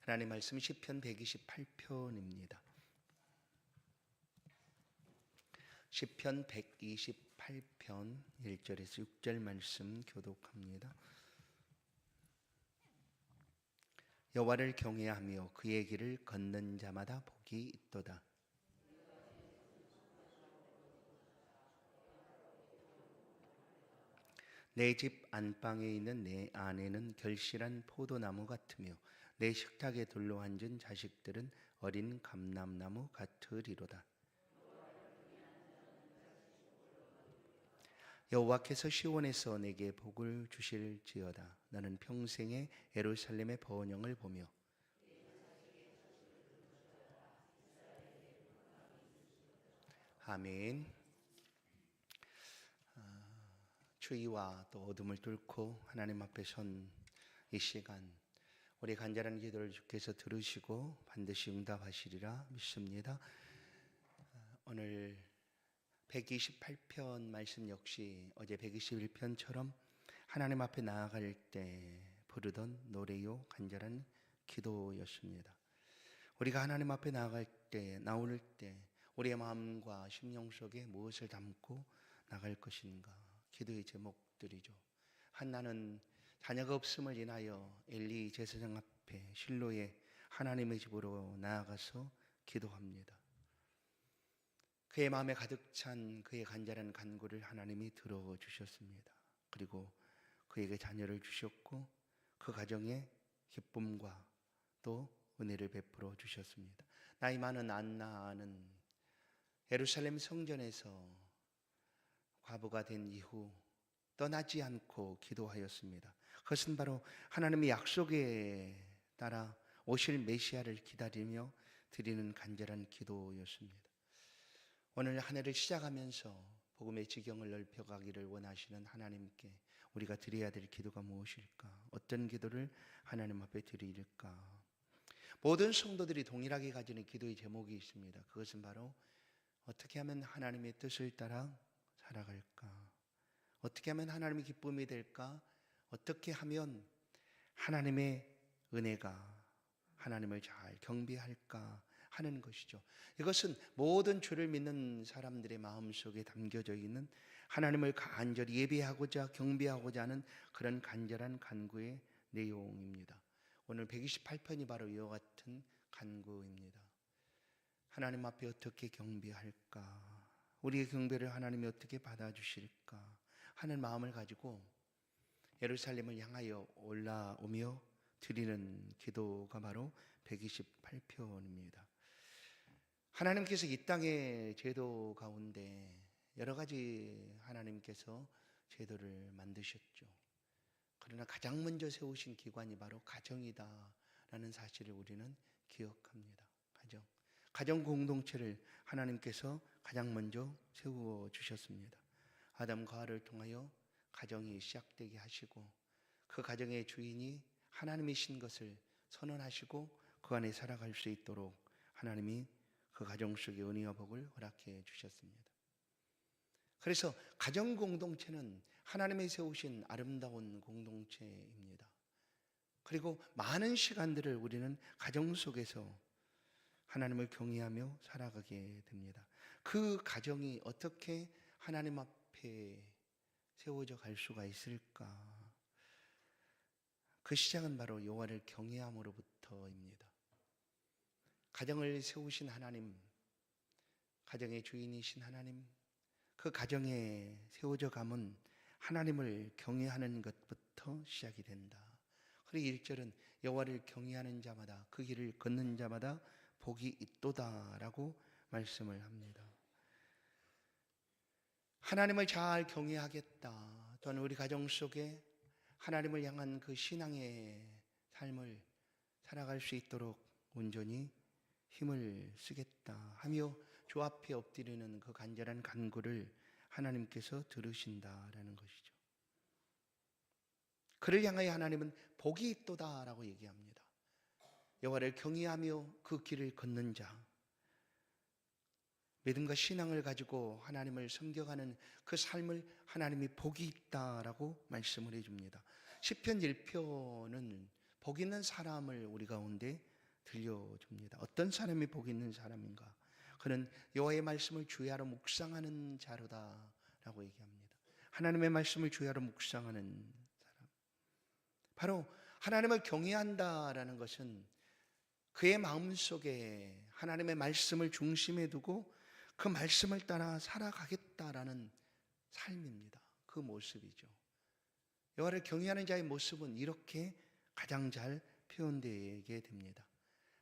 하나님 말씀 시편 128편입니다. 시편 128편 1절에서 6절 말씀 교독합니다. 여호와를 경외하며 그의 길을 걷는 자마다 복이 있도다. 내 집 안방에 있는 내 아내는 결실한 포도나무 같으며 내 식탁에 둘러 앉은 자식들은 어린 감람나무 같으리로다. 여호와께서 시온에서 내게 복을 주실지어다. 나는 평생에 예루살렘의 번영을 보며 아멘. 추위와 또 어둠을 뚫고 하나님 앞에 선 이 시간, 우리 간절한 기도를 주께서 들으시고 반드시 응답하시리라 믿습니다. 오늘 128편 말씀 역시 어제 121편처럼 하나님 앞에 나아갈 때 부르던 노래요 간절한 기도였습니다. 우리가 하나님 앞에 나아갈 때, 나올 때 우리의 마음과 심령 속에 무엇을 담고 나갈 것인가, 기도의 제목들이죠. 한나는 자녀가 없음을 인하여 엘리 제사장 앞에 실로에 하나님의 집으로 나아가서 기도합니다. 그의 마음에 가득 찬 그의 간절한 간구를 하나님이 들어주셨습니다. 그리고 그에게 자녀를 주셨고 그 가정에 기쁨과 또 은혜를 베풀어 주셨습니다. 나이 많은 안나는 예루살렘 성전에서 과부가 된 이후 떠나지 않고 기도하였습니다. 그것은 바로 하나님의 약속에 따라 오실 메시아를 기다리며 드리는 간절한 기도였습니다. 오늘 한 해를 시작하면서 복음의 지경을 넓혀가기를 원하시는 하나님께 우리가 드려야 될 기도가 무엇일까? 어떤 기도를 하나님 앞에 드릴까? 모든 성도들이 동일하게 가지는 기도의 제목이 있습니다. 그것은 바로 어떻게 하면 하나님의 뜻을 따라 살아갈까? 어떻게 하면 하나님의 기쁨이 될까? 어떻게 하면 하나님의 은혜가 하나님을 잘 경배할까 하는 것이죠. 이것은 모든 주를 믿는 사람들의 마음속에 담겨져 있는 하나님을 간절히 예배하고자 경배하고자 하는 그런 간절한 간구의 내용입니다. 오늘 128편이 바로 이와 같은 간구입니다. 하나님 앞에 어떻게 경배할까? 우리의 경배를 하나님이 어떻게 받아주실까 하는 마음을 가지고 예루살렘을 향하여 올라오며 드리는 기도가 바로 128편입니다. 하나님께서 이 땅의 제도 가운데 여러 가지 하나님께서 제도를 만드셨죠. 그러나 가장 먼저 세우신 기관이 바로 가정이다라는 사실을 우리는 기억합니다. 가정 공동체를 하나님께서 가장 먼저 세워주셨습니다. 아담과 하와를 통하여 가정이 시작되게 하시고 그 가정의 주인이 하나님이신 것을 선언하시고 그 안에 살아갈 수 있도록 하나님이 그 가정 속에 은혜와 복을 허락해 주셨습니다. 그래서 가정 공동체는 하나님이 세우신 아름다운 공동체입니다. 그리고 많은 시간들을 우리는 가정 속에서 하나님을 경외하며 살아가게 됩니다. 그 가정이 어떻게 하나님 앞에 세워져 갈 수가 있을까? 그 시작은 바로 여호와를 경외함으로부터입니다. 가정을 세우신 하나님, 가정의 주인이신 하나님, 그 가정에 세워져 감은 하나님을 경외하는 것부터 시작이 된다. 그리고 1절은 여호와를 경외하는 자마다, 그 길을 걷는 자마다 복이 있도다라고 말씀을 합니다. 하나님을 잘 경외하겠다, 또는 우리 가정 속에 하나님을 향한 그 신앙의 삶을 살아갈 수 있도록 온전히 힘을 쓰겠다 하며 주 앞에 엎드리는 그 간절한 간구를 하나님께서 들으신다라는 것이죠. 그를 향하여 하나님은 복이 있도다라고 얘기합니다. 여호와를 경외하며 그 길을 걷는 자, 믿음과 신앙을 가지고 하나님을 섬겨가는 그 삶을 하나님이 복이 있다라고 말씀을 해줍니다. 시편 1편은 복 있는 사람을 우리 가운데 들려줍니다. 어떤 사람이 복 있는 사람인가? 그는 여호와의 말씀을 주야로 묵상하는 자로다라고 얘기합니다. 하나님의 말씀을 주야로 묵상하는 사람. 바로 하나님을 경외한다라는 것은 그의 마음속에 하나님의 말씀을 중심에 두고 그 말씀을 따라 살아가겠다라는 삶입니다. 그 모습이죠. 여호와를 경외하는 자의 모습은 이렇게 가장 잘 표현되게 됩니다.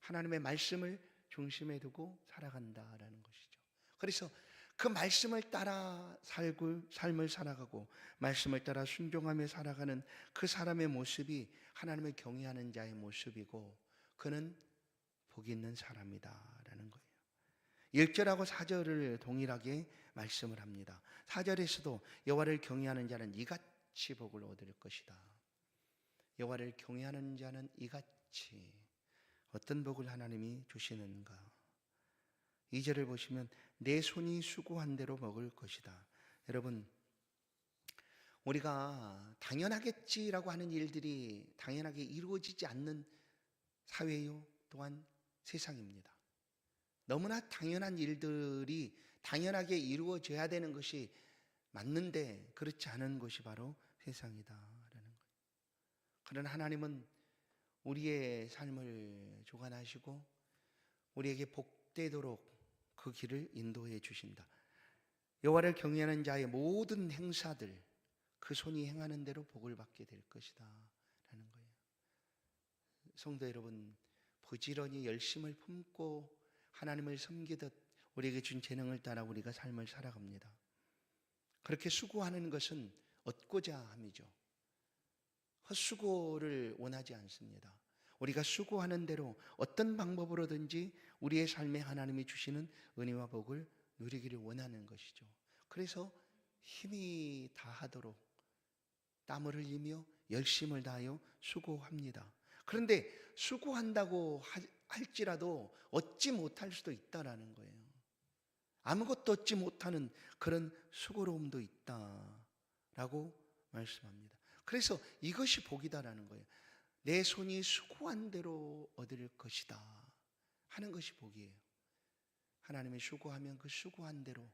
하나님의 말씀을 중심에 두고 살아간다라는 것이죠. 그래서 그 말씀을 따라 삶을 살아가고 말씀을 따라 순종하며 살아가는 그 사람의 모습이 하나님을 경외하는 자의 모습이고 그는 복이 있는 사람이다라는 거예요. 1절하고 4절을 동일하게 말씀을 합니다. 4절에서도 여호와를 경외하는 자는 이같이 복을 얻을 것이다. 여호와를 경외하는 자는 이같이 어떤 복을 하나님이 주시는가? 2절을 보시면 내 손이 수고한 대로 먹을 것이다. 여러분, 우리가 당연하겠지라고 하는 일들이 당연하게 이루어지지 않는 사회요 또한 세상입니다. 너무나 당연한 일들이 당연하게 이루어져야 되는 것이 맞는데 그렇지 않은 것이 바로 세상이다라는 거예요. 그러나 하나님은 우리의 삶을 주관하시고 우리에게 복되도록 그 길을 인도해 주신다. 여호와를 경외하는 자의 모든 행사들 그 손이 행하는 대로 복을 받게 될 것이다 라는 거예요. 성도 여러분, 부지런히 열심을 품고 하나님을 섬기듯 우리에게 준 재능을 따라 우리가 삶을 살아갑니다. 그렇게 수고하는 것은 얻고자 함이죠. 헛수고를 원하지 않습니다. 우리가 수고하는 대로 어떤 방법으로든지 우리의 삶에 하나님이 주시는 은혜와 복을 누리기를 원하는 것이죠. 그래서 힘이 다하도록 땀을 흘리며 열심을 다하여 수고합니다. 그런데 수고한다고 할지라도 얻지 못할 수도 있다라는 거예요. 아무것도 얻지 못하는 그런 수고로움도 있다라고 말씀합니다. 그래서 이것이 복이다라는 거예요. 내 손이 수고한 대로 얻을 것이다 하는 것이 복이에요. 하나님이 수고하면 그 수고한 대로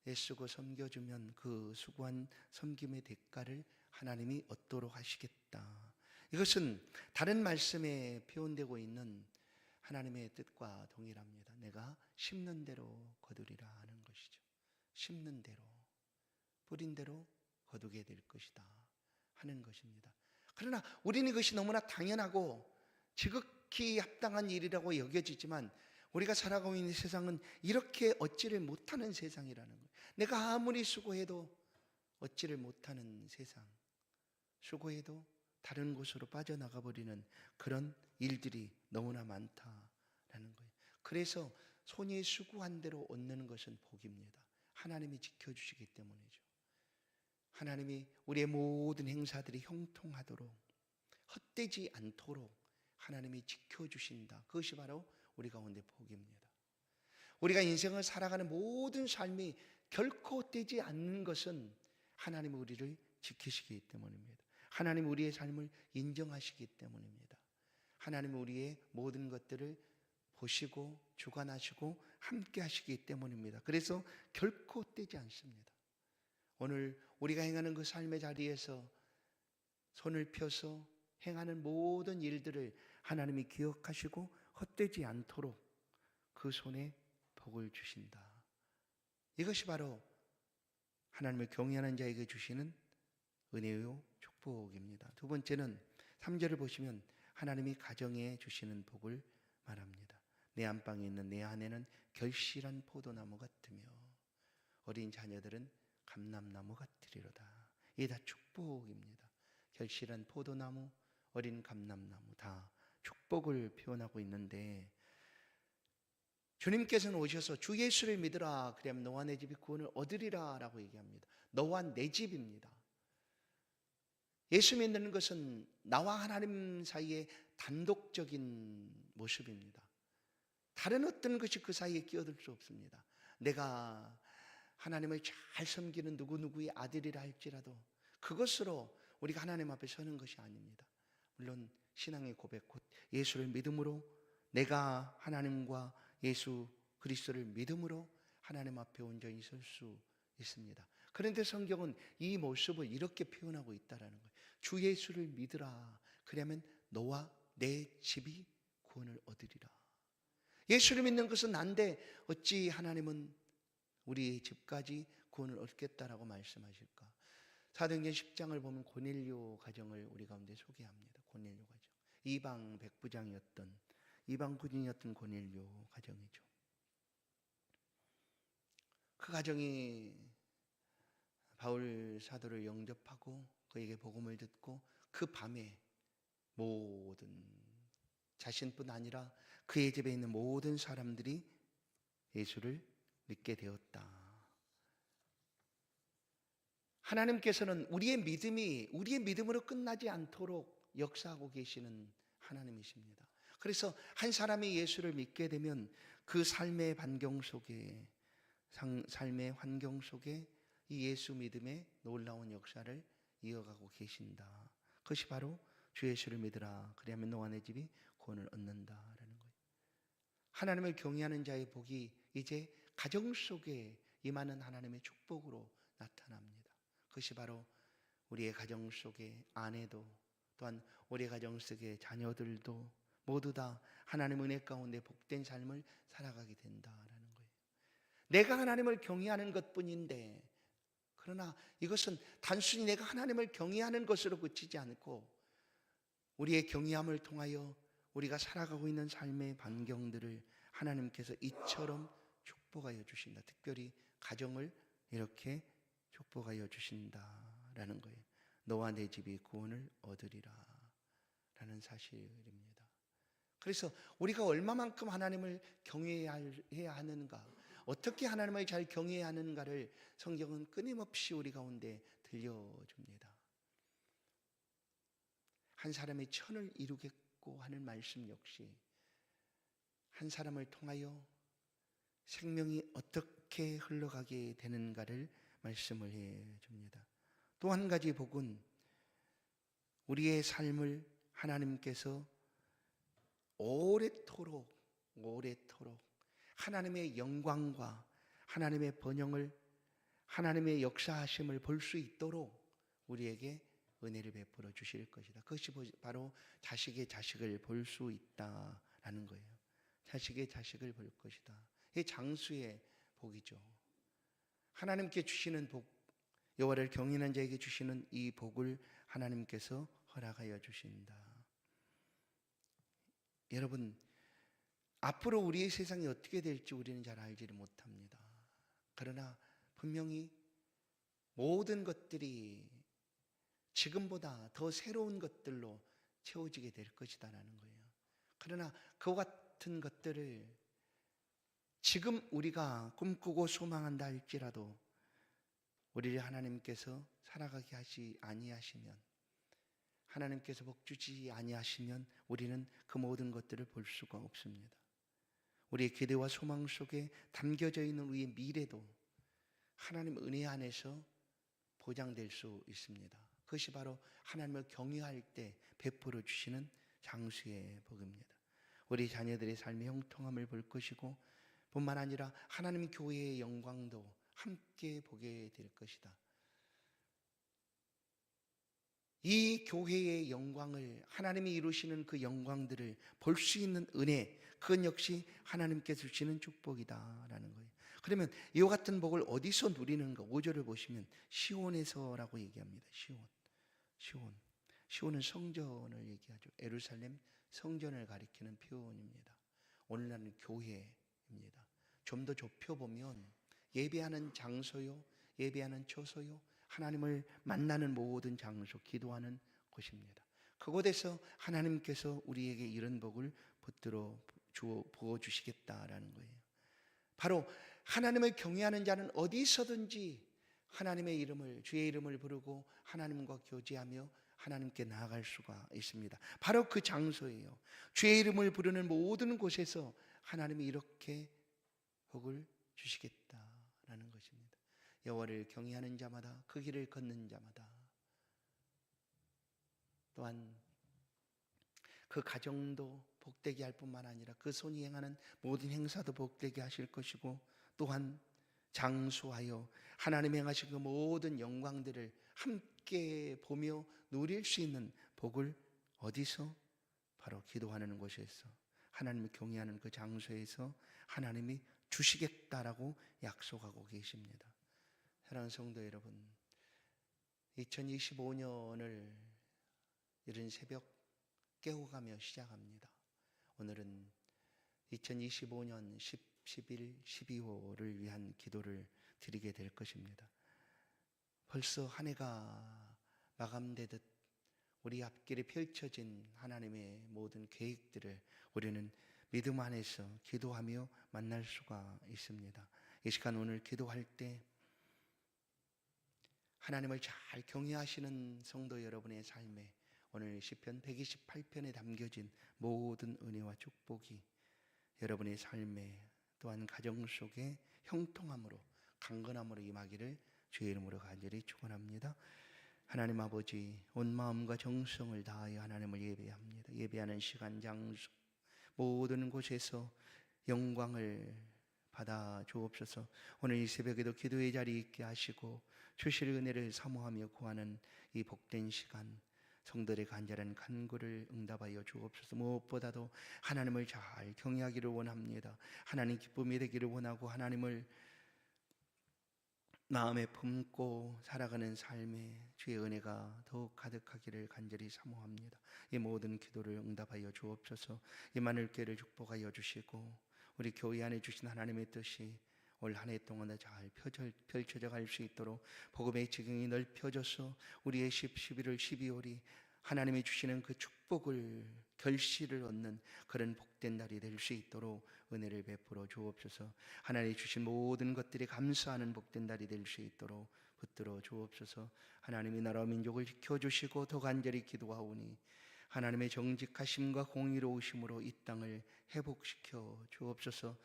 애쓰고 섬겨주면 그 수고한 섬김의 대가를 하나님이 얻도록 하시겠다. 이것은 다른 말씀에 표현되고 있는 하나님의 뜻과 동일합니다. 내가 심는 대로 거두리라 하는 것이죠. 심는 대로, 뿌린 대로 거두게 될 것이다 하는 것입니다. 그러나 우리는 이것이 너무나 당연하고 지극히 합당한 일이라고 여겨지지만 우리가 살아가고 있는 세상은 이렇게 얻지를 못하는 세상이라는 거예요. 내가 아무리 수고해도 얻지를 못하는 세상, 수고해도 다른 곳으로 빠져나가 버리는 그런 일들이 너무나 많다라는 거예요. 그래서 손이 수고한 대로 얻는 것은 복입니다. 하나님이 지켜주시기 때문이죠. 하나님이 우리의 모든 행사들이 형통하도록 헛되지 않도록 하나님이 지켜주신다. 그것이 바로 우리 가운데 복입니다. 우리가 인생을 살아가는 모든 삶이 결코 헛되지 않는 것은 하나님이 우리를 지키시기 때문입니다. 하나님 우리의 삶을 인정하시기 때문입니다. 하나님 우리의 모든 것들을 보시고 주관하시고 함께 하시기 때문입니다. 그래서 결코 헛되지 않습니다. 오늘 우리가 행하는 그 삶의 자리에서 손을 펴서 행하는 모든 일들을 하나님이 기억하시고 헛되지 않도록 그 손에 복을 주신다. 이것이 바로 하나님을 경외하는 자에게 주시는 은혜요 축복입니다. 두 번째는 3절을 보시면 하나님이 가정에 주시는 복을 말합니다. 내 안방에 있는 내 아내는 결실한 포도나무 같으며 어린 자녀들은 감람나무 같으리로다. 이게 다 축복입니다. 결실한 포도나무, 어린 감람나무 다 축복을 표현하고 있는데 주님께서는 오셔서 주 예수를 믿으라 그러면 너와 내 집이 구원을 얻으리라 라고 얘기합니다. 너와 내 집입니다. 예수 믿는 것은 나와 하나님 사이의 단독적인 모습입니다. 다른 어떤 것이 그 사이에 끼어들 수 없습니다. 내가 하나님을 잘 섬기는 누구누구의 아들이라 할지라도 그것으로 우리가 하나님 앞에 서는 것이 아닙니다. 물론 신앙의 고백, 곧 예수를 믿음으로 내가 하나님과 예수 그리스도를 믿음으로 하나님 앞에 온전히 설 수 있습니다. 그런데 성경은 이 모습을 이렇게 표현하고 있다라는 거예요. 주 예수를 믿으라. 그러면 너와 내 집이 구원을 얻으리라. 예수를 믿는 것은 난데 어찌 하나님은 우리 집까지 구원을 얻겠다라고 말씀하실까? 사도행전 10장을 보면 고넬료 가정을 우리 가운데 소개합니다. 고넬료 가정. 이방 백부장이었던 이방 군인이었던 고넬료 가정이죠. 그 가정이 바울 사도를 영접하고 그에게 복음을 듣고 그 밤에 모든 자신뿐 아니라 그의 집에 있는 모든 사람들이 예수를 믿게 되었다. 하나님께서는 우리의 믿음으로 끝나지 않도록 역사하고 계시는 하나님이십니다. 그래서 한 사람이 예수를 믿게 되면 그 삶의 반경 속에 삶의 환경 속에 이 예수 믿음의 놀라운 역사를 이어가고 계신다. 그것이 바로 주 예수를 믿으라. 그리하면 너와 내 집이 구원을 얻는다라는 거예요. 하나님을 경외하는 자의 복이 이제 가정 속에 임하는 하나님의 축복으로 나타납니다. 그것이 바로 우리의 가정 속의 아내도 또한 우리의 가정 속의 자녀들도 모두 다 하나님 은혜 가운데 복된 삶을 살아가게 된다라는 거예요. 내가 하나님을 경외하는 것뿐인데, 그러나 이것은 단순히 내가 하나님을 경외하는 것으로 그치지 않고 우리의 경외함을 통하여 우리가 살아가고 있는 삶의 반경들을 하나님께서 이처럼 축복하여 주신다. 특별히 가정을 이렇게 축복하여 주신다라는 거예요. 너와 내 집이 구원을 얻으리라 라는 사실입니다. 그래서 우리가 얼마만큼 하나님을 경외해야 하는가, 어떻게 하나님을 잘 경외해야 하는가를 성경은 끊임없이 우리 가운데 들려줍니다. 한 사람의 천을 이루겠고 하는 말씀 역시 한 사람을 통하여 생명이 어떻게 흘러가게 되는가를 말씀을 해줍니다. 또 한 가지 복은 우리의 삶을 하나님께서 오래도록 하나님의 영광과 하나님의 번영을, 하나님의 역사하심을 볼 수 있도록 우리에게 은혜를 베풀어 주실 것이다. 그것이 바로 자식의 자식을 볼 수 있다라는 거예요. 자식의 자식을 볼 것이다. 이 장수의 복이죠. 하나님께 주시는 복, 여호와를 경외하는 자에게 주시는 이 복을 하나님께서 허락하여 주신다. 여러분, 앞으로 우리의 세상이 어떻게 될지 우리는 잘 알지를 못합니다. 그러나 분명히 모든 것들이 지금보다 더 새로운 것들로 채워지게 될 것이다라는 거예요. 그러나 그와 같은 것들을 지금 우리가 꿈꾸고 소망한다 할지라도 우리를 하나님께서 살아가게 하지 아니하시면, 하나님께서 복 주지 아니하시면 우리는 그 모든 것들을 볼 수가 없습니다. 우리의 기대와 소망 속에 담겨져 있는 우리의 미래도 하나님 은혜 안에서 보장될 수 있습니다. 그것이 바로 하나님을 경외할 때 베풀어 주시는 장수의 복입니다. 우리 자녀들의 삶의 형통함을 볼 것이고 뿐만 아니라 하나님 교회의 영광도 함께 보게 될 것이다. 이 교회의 영광을, 하나님이 이루시는 그 영광들을 볼 수 있는 은혜, 그건 역시 하나님께서 주시는 축복이다라는 거예요. 그러면 이와 같은 복을 어디서 누리는가? 5절을 보시면 시온에서라고 얘기합니다. 시온은 성전을 얘기하죠. 예루살렘 성전을 가리키는 표현입니다. 오늘날은 교회입니다. 좀 더 좁혀보면 예배하는 장소요, 예배하는 처소요, 하나님을 만나는 모든 장소, 기도하는 곳입니다. 그곳에서 하나님께서 우리에게 이런 복을 붙들어 부어주시겠다라는 거예요. 바로 하나님을 경외하는 자는 어디서든지 하나님의 이름을, 주의 이름을 부르고 하나님과 교제하며 하나님께 나아갈 수가 있습니다. 바로 그 장소예요. 주의 이름을 부르는 모든 곳에서 하나님이 이렇게 복을 주시겠다라는 것입니다. 여호와를 경외하는 자마다, 그 길을 걷는 자마다, 또한 그 가정도 복되게 할 뿐만 아니라 그 손이 행하는 모든 행사도 복되게 하실 것이고, 또한 장수하여 하나님이 행하신 그 모든 영광들을 함께 보며 누릴 수 있는 복을 어디서? 바로 기도하는 곳에서, 하나님을 경외하는 그 장소에서 하나님이 주시겠다라고 약속하고 계십니다. 사랑하는 성도 여러분, 2025년을 이른 새벽 깨워가며 시작합니다. 오늘은 2025년 10, 11, 12호를 위한 기도를 드리게 될 것입니다. 벌써 한 해가 마감되듯 우리 앞길에 펼쳐진 하나님의 모든 계획들을 우리는 믿음 안에서 기도하며 만날 수가 있습니다. 이 시간 오늘 기도할 때 하나님을 잘 경외하시는 성도 여러분의 삶에 오늘 시편 128편에 담겨진 모든 은혜와 축복이 여러분의 삶에, 또한 가정 속에 형통함으로, 강건함으로 임하기를 주의 이름으로 간절히 축원합니다. 하나님 아버지, 온 마음과 정성을 다하여 하나님을 예배합니다. 예배하는 시간, 장소, 모든 곳에서 영광을 받아 주옵소서. 오늘 이 새벽에도 기도의 자리 있게 하시고 주실 은혜를 사모하며 구하는 이 복된 시간, 성도들의 간절한 간구를 응답하여 주옵소서. 무엇보다도 하나님을 잘 경외하기를 원합니다. 하나님 기쁨이 되기를 원하고 하나님을 마음에 품고 살아가는 삶에 주의 은혜가 더욱 가득하기를 간절히 사모합니다. 이 모든 기도를 응답하여 주옵소서. 이 마늘교회를 축복하여 주시고 우리 교회 안에 주신 하나님의 뜻이 올 한 해 동안 잘 펼쳐져 갈 수 있도록 복음의 지경이 넓혀져서 우리의 10, 11월, 12월이 하나님이 주시는 그 축복을, 결실을 얻는 그런 복된 날이 될 수 있도록 은혜를 베풀어 주옵소서. 하나님이 주신 모든 것들이 감사하는 복된 날이 될 수 있도록 붙들어 주옵소서. 하나님이 나라와 민족을 지켜주시고 더 간절히 기도하오니 하나님의 정직하심과 공의로우심으로 이 땅을 회복시켜 주옵소서.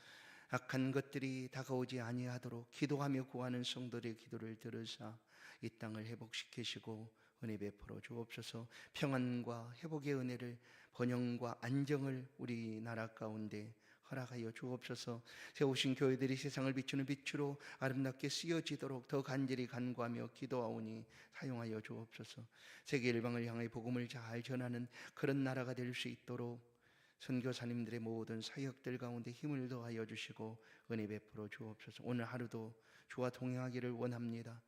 악한 것들이 다가오지 아니하도록 기도하며 구하는 성도들의 기도를 들으사 이 땅을 회복시키시고 은혜 베풀어 주옵소서. 평안과 회복의 은혜를, 번영과 안정을 우리나라 가운데 허락하여 주옵소서. 세우신 교회들이 세상을 비추는 빛으로 아름답게 쓰여지도록 더 간절히 간구하며 기도하오니 사용하여 주옵소서. 세계 일방을 향해 복음을 잘 전하는 그런 나라가 될 수 있도록 선교사님들의 모든 사역들 가운데 힘을 더하여 주시고 은혜 베풀어 주옵소서. 오늘 하루도 주와 동행하기를 원합니다.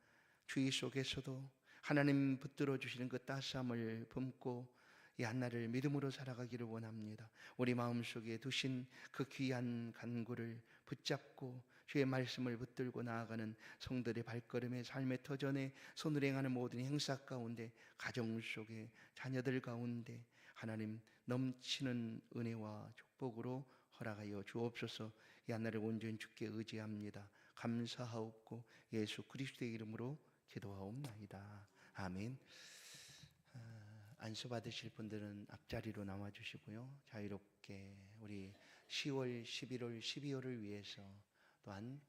주의 속에서도 하나님 붙들어 주시는 그 따스함을 품고 이 한날을 믿음으로 살아가기를 원합니다. 우리 마음속에 두신 그 귀한 간구를 붙잡고 주의 말씀을 붙들고 나아가는 성들의 발걸음의 삶의 터전에 손을 행하는 모든 행사 가운데, 가정 속에, 자녀들 가운데 하나님 넘치는 은혜와 축복으로 허락하여 주옵소서. 이 한날을 온전히 주께 의지합니다. 감사하옵고 예수 그리스도의 이름으로 기도하옵나이다. 아멘. 안수 받으실 분들은 앞자리로 나와 주시고요. 자유롭게 우리 10월, 11월, 12월을 위해서, 또한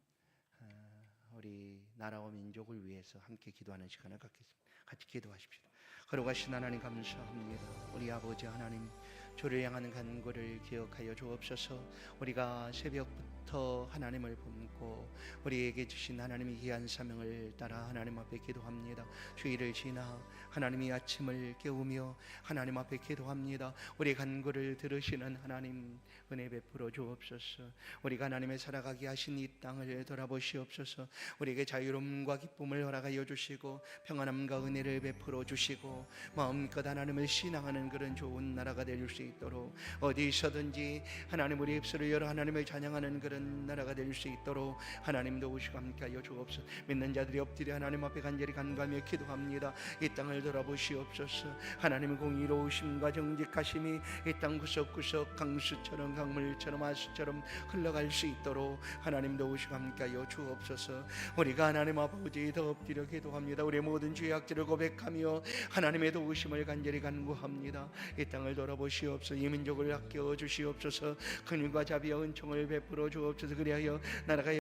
우리 나라와 민족을 위해서 함께 기도하는 시간을 갖겠습니다. 같이 기도하십시오. 거룩하신 하나님 감사합니다. 우리 아버지 하나님, 주를 향하는 간구를 기억하여 주옵소서. 우리가 새벽부터 하나님을 품고 우리에게 주신 하나님의 귀한 사명을 따라 하나님 앞에 기도합니다. 주일을 지나 하나님이 아침을 깨우며 하나님 앞에 기도합니다. 우리 간구를 들으시는 하나님 은혜 베풀어 주옵소서. 우리가 하나님의 살아가게 하신 이 땅을 돌아보시옵소서. 우리에게 자유로움과 기쁨을 허락하여 주시고 평안함과 은혜를 베풀어 주시고 마음껏 하나님을 신앙하는 그런 좋은 나라가 될 수 있도록, 어디서든지 하나님 우리 입술을 열어 하나님을 찬양하는 그런 나라가 될 수 있도록 하나님 도우시고 함께하여 주옵소서. 믿는 자들이 엎드려 하나님 앞에 간절히 간구하며 기도합니다. 이 땅을 돌아보시옵소서. 하나님의 공의로우심과 정직하심이 이 땅 구석구석 강수처럼, 강물처럼, 하수처럼 흘러갈 수 있도록 하나님 도우시고 함께하여 주옵소서. 우리가 하나님 아버지 더 엎드려 기도합니다. 우리의 모든 죄악들을 고백하며 하나님의 도우심을 간절히 간구합니다. 이 땅을 돌아보시옵소서. 이 민족을 아껴 주시옵소서. 근육과 자비와 은총을 베풀어 주옵소서. 그리하여 나라가